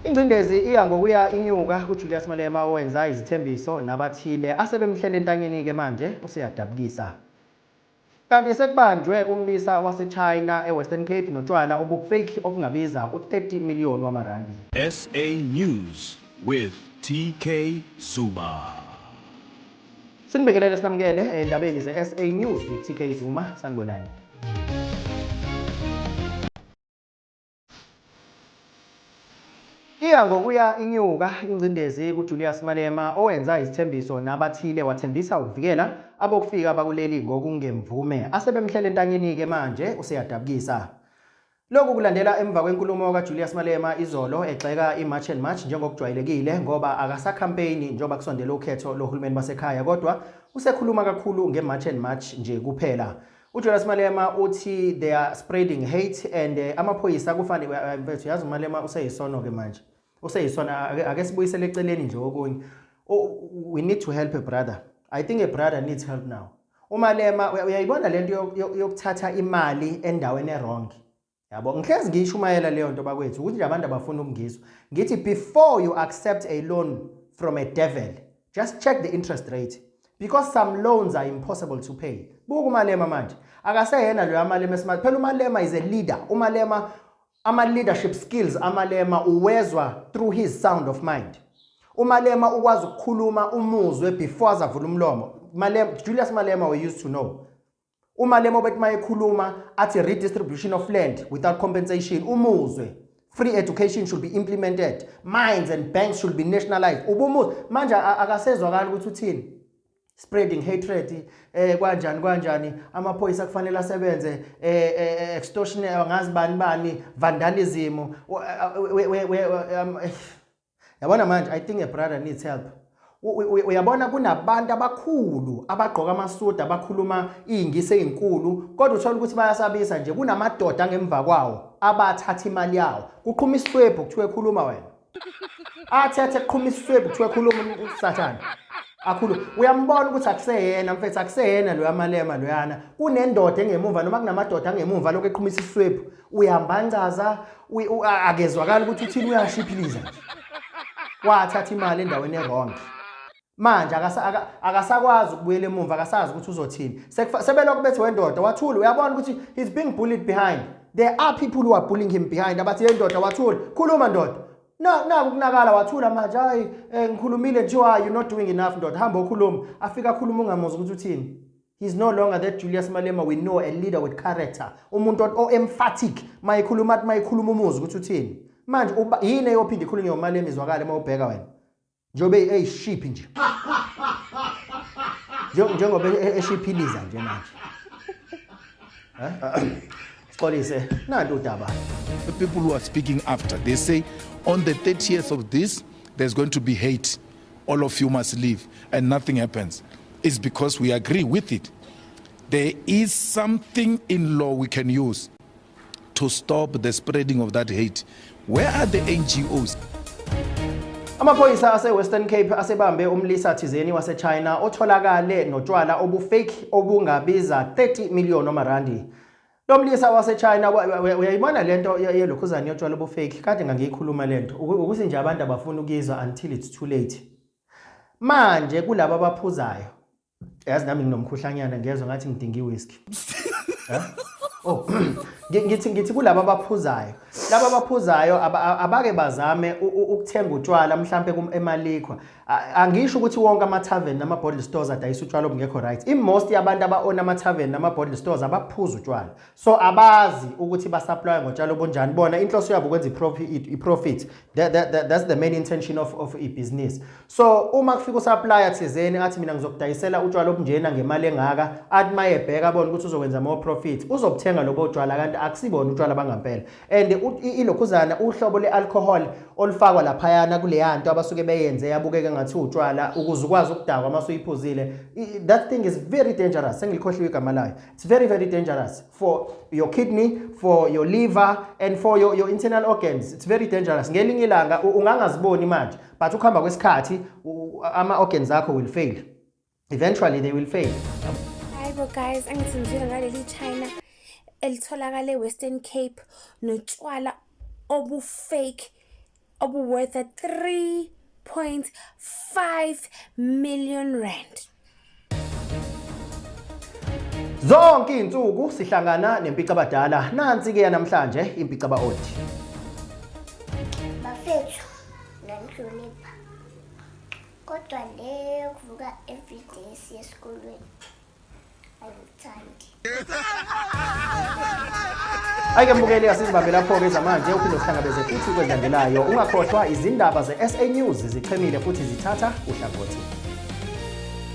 Ingcindezi iya ngokuya inyuka kuJulius Malema owenza izithembiso nabathile asebemhlele entanyeni-ke manje useyadabukisa. Kanti sekubanjwe umlisa waseChina eWestern Cape notshwala obufake obungabiza u-30 million wamarandi. SA News with TK Zuma. Sinibekelele sinamukele endabeni ze-SA News with TK Zuma. Sanibonani. Iya ngokuya inyuka ingcindezi kuJulius Malema owenza izithembiso nabathile wathembisa ukuvikela abokufika bakuleli ngokungemvume asebemhlele entanyeni-ke manje useyadabukisa. Lokhu kulandela emva kwenkulumo kaJulius Malema izolo egxeka iMarch and March njengokujwayelekile ngoba akasakhampeyini njengoba kusondele ukhetho lohulumeni basekhaya kodwa usekhuluma kakhulu ngeMarch and March nje kuphela. uJulius Malema uthi they are spreading hate and amaphoyisa kufanele mfethu yazi uMalema useyisono-ke manje. Useyisona ake sibuyisele eceleni nje okunye. We need to help a brother. I think a brother needs help now. uMalema uyayibona lento yokuthatha imali endaweni errong. Yabo ngihlezi ngishumayela leyo nto bakwethu ukuthi abantu abafuna ukungizwa. Ngithi before you accept a loan from a devil, just check the interest rate because some loans are impossible to pay. Buku uMalema manje akaseyena lo yaMalema smart. Phela uMalema is a leader. uMalema ama-leadership skills aMalema uwezwa through his sound of mind. uMalema ukwazi ukukhuluma umuzwe before azavula umlomo. Julius Malema we used to know. uMalema bethi mayekhuluma athi redistribution of land without compensation umuzwe. Free education should be implemented. Mines and banks should be nationalized. Ubumuzi manje akasezwakala ukuthi uthini. Spreading hatred kanjani amaphoyisa kufanele asebenze extortion ngazi bani vandalism yabona manje I think a brother needs help. Uyabona kunabantu abakhulu abagqoka amasuda abakhuluma ingisi ezinkulu kodwa uthola ukuthi bayasabisa nje kunamadoda ngemva kwawo abathatha imali yawo kuqhuma isifwebhu kuthiwe khuluma wena athethe kuqhuma isifwebhu kuthiwe khuluma usathana akhulu uyambona ukuthi akuseyena mfethu akuseyena lo yaMalema loyana kunendoda engemuva noma kunamadoda angemuva lokho eqhumisa isifwebhu uyambancaza akezwakala ukuthi uthini uyashiphiliza nje wathatha imali endaweni errong manje akasakwazi ukubuyela emuva akasazi ukuthi uzothini sebelokho bethi wendoda wathula uyabona ukuthi he's being bullied behind. There are people who are bullying him behind abathi yendoda wathula khuluma ndoda naku kunakala wathula manje hayi ngikhulumile nje you're not doing enough ndoda hamba okhuluma afika khuluma ungamuzi ukuthi uthini. He's no longer that Julius Malema we know, a leader with character umuntu emphatic mayikhuluma umuzi ukuthi uthini manje yini eyophinde ikhulunywe uMalema izwakala mawubheka wena njobe eyiship nje njengoba eshiphiliza nje manje Sixolise nanto udaba. The people who are speaking after, they say on the 30th of this there's going to be hate, all of you must leave, and nothing happens. It's because we agree with it. There is something in law we can use to stop the spreading of that hate. Where are the NGOs? Amaphoyisa ase-Western Cape asebambe umlisa thizeni waseChina otholakale notshwala obufake obungabiza 30 million wamarandi. Lo mlisa waseChina uyayibona lento yelokhuzana yotshwala obufake kade ngangiyikhuluma lento ukuthi nje abantu abafuna ukuyizwa until it's too late. Manje kulabo abaphuzayo yazi nami nginomkhuhlanyana ngezwe ngathi ngidinga iwhisky. Ngithi kulabo abaphuzayo laba abaphuzayo abake bazame ukuthenga utshwala mhlambe emalikwa angisho ukuthi wonke ama tavern nama bottle stores adayisa utshwala obungekho right. Most yabantu aba-own ama tavern nama bottle stores abaphuza utshwala so abazi ukuthi basupply ngotshwala obunjani bona inhloso yabo ukwenza i-profit. That's the main intention of i-business. So uma kufika usupplier thizeni athi mina ngizokudayisela utshwala obunjena ngemali engaka athi mayebheka abona ukuthi uzokwenza more profit uzobuthenga lobo utshwala kanti akusibona utshwala bangampela. And ilokhuzana uhlobo le-alcohol olufakwa laphayana kuleyanto abasuke beyenze yabukeke ngathi utshwala ukuze ukwazi ukudakwa mase uyiphuzile. That thing is very dangerous. Sengilikhohliwe igama layo. It's very very dangerous for your kidney, for your liver and for your internal organs. It's very dangerous. Ngelinye ilanga ungangaziboni manje but ukuhamba kwesikhathi ama organs akho will fail. Eventually they will fail. Hayibo guys, angithi ngizwile ngaleli China elitholakala eWestern Cape notshwala obufake worth 3.5 million rand. Zonke izinsuku sihlangana nempicabadala nansi ke namhlanje impicaba othi. Bafethu nanhlonipha. Kodwa le kuvuka everyday siya esikolweni. Ayithandi. Ayike mbukeli asizibambe lapho ke zamanje uphinde uhlangabeze futhi kwezandelayo ungakhohlwa izindaba ze SA News zichemile futhi zithatha uhlangothi.